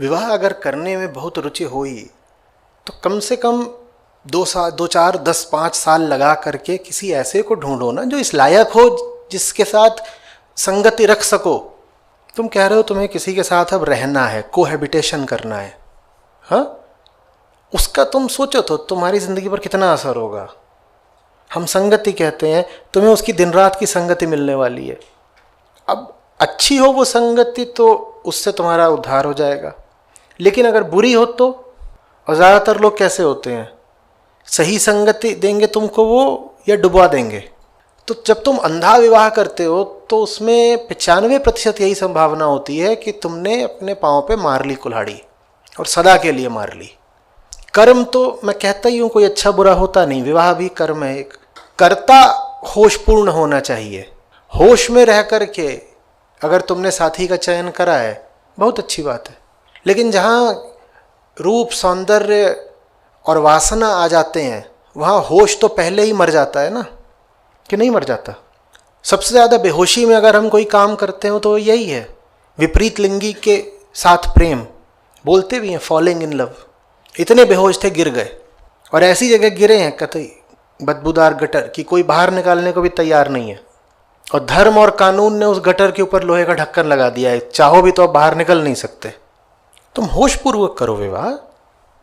विवाह अगर करने में बहुत रुचि हुई तो कम से कम 2-4-10-5 साल लगा करके किसी ऐसे को ढूंढो ना जो इस लायक हो, जिसके साथ संगति रख सको। तुम कह रहे हो तुम्हें किसी के साथ अब रहना है, कोहैबिटेशन करना है, हाँ, उसका तुम सोचो तो तुम्हारी ज़िंदगी पर कितना असर होगा। हम संगति कहते हैं, तुम्हें उसकी दिन रात की संगति मिलने वाली है। अब अच्छी हो वो संगति तो उससे तुम्हारा उद्धार हो जाएगा, लेकिन अगर बुरी हो तो, और ज़्यादातर लोग कैसे होते हैं, सही संगति देंगे तुमको वो या डुबा देंगे। तो जब तुम अंधा विवाह करते हो तो उसमें 95% यही संभावना होती है कि तुमने अपने पाँव पे मार ली कुल्हाड़ी, और सदा के लिए मार ली। कर्म तो मैं कहता ही हूँ कोई अच्छा बुरा होता नहीं, विवाह भी कर्म है एक। कर्ता होशपूर्ण होना चाहिए। होश में रह कर के अगर तुमने साथी का चयन करा है बहुत अच्छी बात है, लेकिन जहाँ रूप सौंदर्य और वासना आ जाते हैं वहाँ होश तो पहले ही मर जाता है ना, कि नहीं मर जाता। सबसे ज़्यादा बेहोशी में अगर हम कोई काम करते हो तो यही है, विपरीत लिंगी के साथ प्रेम। बोलते भी हैं फॉलिंग इन लव। इतने बेहोश थे गिर गए, और ऐसी जगह गिरे हैं कतई बदबूदार गटर कि कोई बाहर निकालने को भी तैयार नहीं है, और धर्म और कानून ने उस गटर के ऊपर लोहे का ढक्कन लगा दिया है, चाहो भी तो अब बाहर निकल नहीं सकते। तुम होशपूर्वक करो विवाह।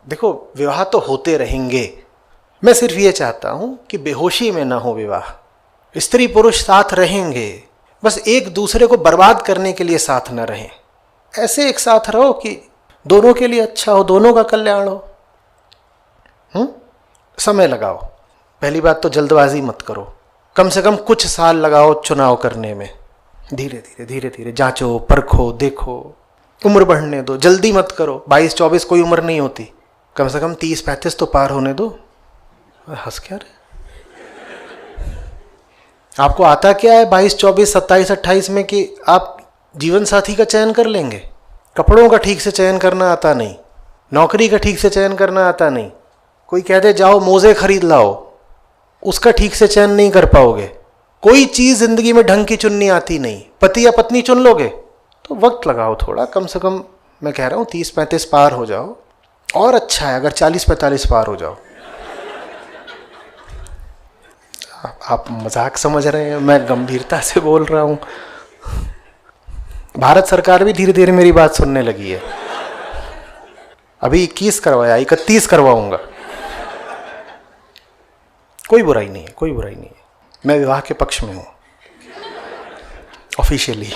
देखो विवाह तो होते रहेंगे, मैं सिर्फ ये चाहता हूँ कि बेहोशी में ना हो विवाह। स्त्री पुरुष साथ रहेंगे, बस एक दूसरे को बर्बाद करने के लिए साथ न रहें। ऐसे एक साथ रहो कि दोनों के लिए अच्छा हो, दोनों का कल्याण हो। समय लगाओ। पहली बात तो जल्दबाजी मत करो, कम से कम कुछ साल लगाओ चुनाव करने में। धीरे धीरे धीरे धीरे जांचो, परखो, देखो, उम्र बढ़ने दो, जल्दी मत करो। 22-24 कोई उम्र नहीं होती, कम से कम 30-35 तो पार होने दो। हंस क्या रहे? आपको आता क्या है 22-24, 27-28 में कि आप जीवन साथी का चयन कर लेंगे? कपड़ों का ठीक से चयन करना आता नहीं, नौकरी का ठीक से चयन करना आता नहीं। कोई कह दे जाओ मोजे खरीद लाओ, उसका ठीक से चयन नहीं कर पाओगे। कोई चीज़ जिंदगी में ढंग की चुननी आती नहीं। पति या पत्नी चुन लोगे तो वक्त लगाओ थोड़ा, कम से कम मैं कह रहा हूँ 30-35 पार हो जाओ, और अच्छा है अगर 40-45 पार हो जाओ। आप मजाक समझ रहे हैं, मैं गंभीरता से बोल रहा हूँ। भारत सरकार भी धीरे धीरे मेरी बात सुनने लगी है। अभी 21 करवाया, 31 करवाऊंगा। कोई बुराई नहीं है, कोई बुराई नहीं है। मैं विवाह के पक्ष में हूँ ऑफिशियली।